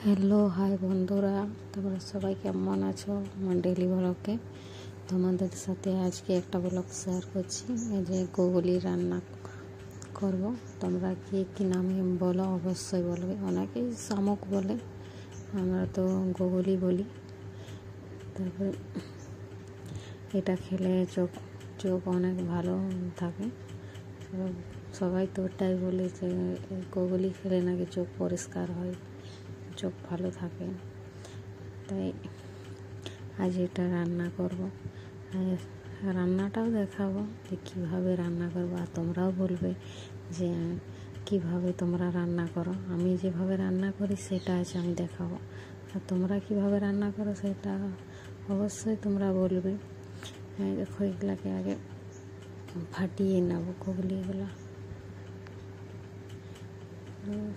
Hello hi বন্ধুরা, তোমরা সবাই কেমন আছো? আমার ডেইলি ব্লগে তোমাদের সাথে আজকে একটা ব্লগ শেয়ার করছি। এই যে গুগলি রান্না করব। তোমরা কি নামে বলো অবশ্যই বলবে। অনেকেই শামুক বলে, আমরা তো গুগলি বলি। তারপরে এটা খেলে চোখ অনেক ভালো থাকে। সবাই তো ওটাই বলে যে গুগলি খেলে নাকি চোখ পরিষ্কার হয়, চোখ ভালো থাকে। তাই আজ এটা রান্না করব। রান্নাটাও দেখাবো যে কীভাবে রান্না করবো, আর তোমরাও বলবে যে কিভাবে তোমরা রান্না করো। আমি যেভাবে রান্না করি সেটা আজ আমি দেখাবো, আর তোমরা কিভাবে রান্না করো সেটা অবশ্যই তোমরা বলবে। দেখো, এগুলাকে আগে ফাটিয়ে নেবো। গুগলিগুলো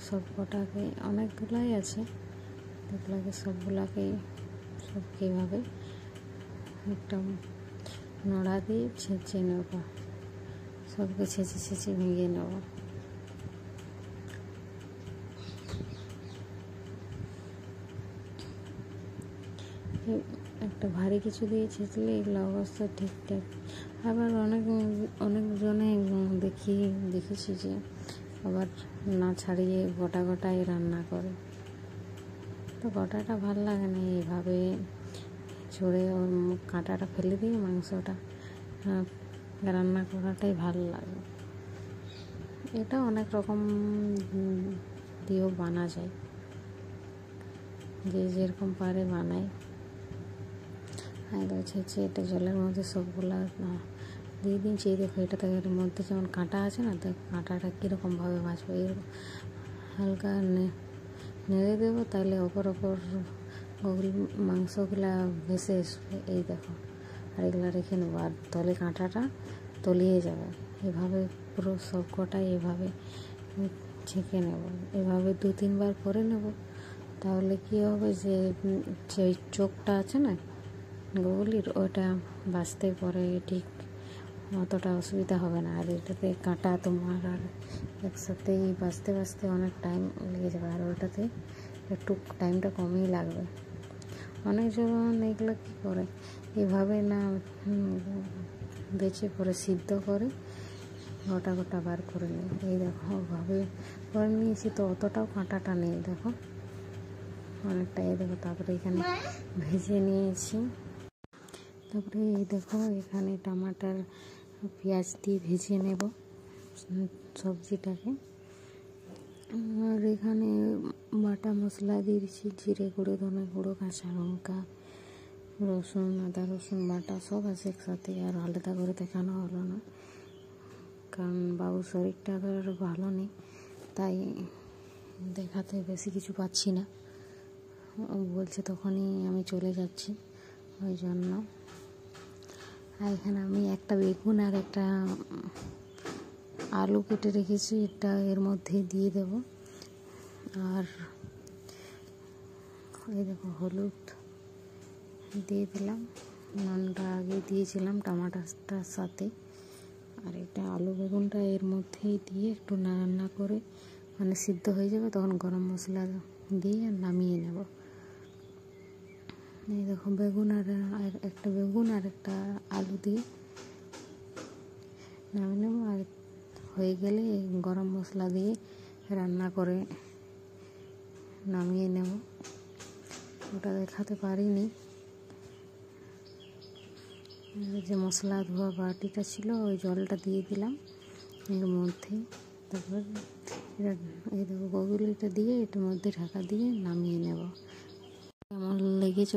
সব কটাকে, অনেকগুলাই আছে, এগুলাকে সবগুলাকে কীভাবে একটা নোড়া দিয়ে ছেঁচে নেব। সবকে ছেঁচে ভেঙে নেব। একটা ভারী কিছু দিয়ে ছেঁচলে এগুলো অবস্থা ঠিকঠাক। আবার অনেকজনে দেখেছি যে আবার না ছাড়িয়ে গোটাই রান্না করে। তো গোটাটা ভালো লাগে না, এইভাবে ছড়ে ওর কাঁটাটা ফেলে দিয়ে মাংসটা রান্না করাটাই ভালো লাগে। এটা অনেক রকম দিয়েও বানা যায়, যে যেরকম পারে বানায়। ছেঁচে এটা জলের মধ্যে সবগুলা দিয়ে দিয়েছি। দেখো, এটাতে এর মধ্যে যেমন কাঁটা আছে না, তো কাঁটাটা কীরকমভাবে বাঁচবে, এরকম হালকা নেড়ে দেবো, তাহলে ওপর গুগলি মাংসগুলা ভেসে আসবে। এই দেখো, আর এগুলো রেখে নেবো, আর তলে কাঁটাটা তলিয়ে যাবে। এভাবে পুরো সব কটাই এভাবে ছেঁকে নেব। এভাবে 2-3 বার করে নেব, তাহলে কী হবে যে ওই চোখটা আছে না গুগলির, ওটা বাঁচতে পরে ঠিক অতটা অসুবিধা হবে না। আর এটাতে কাঁটা তোমার আর একসাথেই বাঁচতে অনেক টাইম লেগে যাবে, আর ওটাতে একটু টাইমটা কমই লাগবে। অনেকজন এগুলো কী করে, এভাবে না বেছে পরে সিদ্ধ করে গোটা বার করে নেয়। এই দেখো, ওভাবে করে নিয়েছি, তো অতটাও কাঁটাটা নেই, দেখো অনেকটা। এই দেখো, তারপরে এখানে ভেজে নিয়েছি। তারপরে এই দেখো, এখানে টমাটার পেঁয়াজ দিয়ে ভেজে নেব সবজিটাকে। আর এখানে বাটা মশলা দিয়েছি, জিরে গুঁড়ো, ধনে গুঁড়ো, কাঁচা লঙ্কা, রসুন, আদা রসুন বাটা সব আছে একসাথে। আর আলাদা করে দেখানো হলো না, কারণ বাবুর শরীরটা আর ভালো নেই, তাই দেখাতে বেশি কিছু পাচ্ছি না। বলছে তখনই আমি চলে যাচ্ছি, ওই জন্য। আর এখানে আমি একটা বেগুন আর একটা আলু কেটে রেখেছি, এটা এর মধ্যে দিয়ে দেব। আর এই দেখো, হলুদ দিয়ে দিলাম, নুনটা আগে দিয়েছিলাম টমাটোটার সাথে। আর এটা আলু বেগুনটা এর মধ্যেই দিয়ে একটু রান্না করে, মানে সিদ্ধ হয়ে যাবে, তখন গরম মশলা দিয়ে নামিয়ে নেব। এই দেখো, একটা বেগুন আর একটা আলু দিয়ে নামিয়ে নেব। আর হয়ে গেলে গরম মশলা দিয়ে রান্না করে নামিয়ে নেব। ওটা দেখাতে পারিনি, যে মশলা ধোয়া বাটিটা ছিল ওই জলটা দিয়ে দিলাম এর মধ্যে। তারপর এই দেখো, গুগলিটা দিয়ে এটার মধ্যে ঢাকা দিয়ে নামিয়ে নেব। কেমন লেগেছে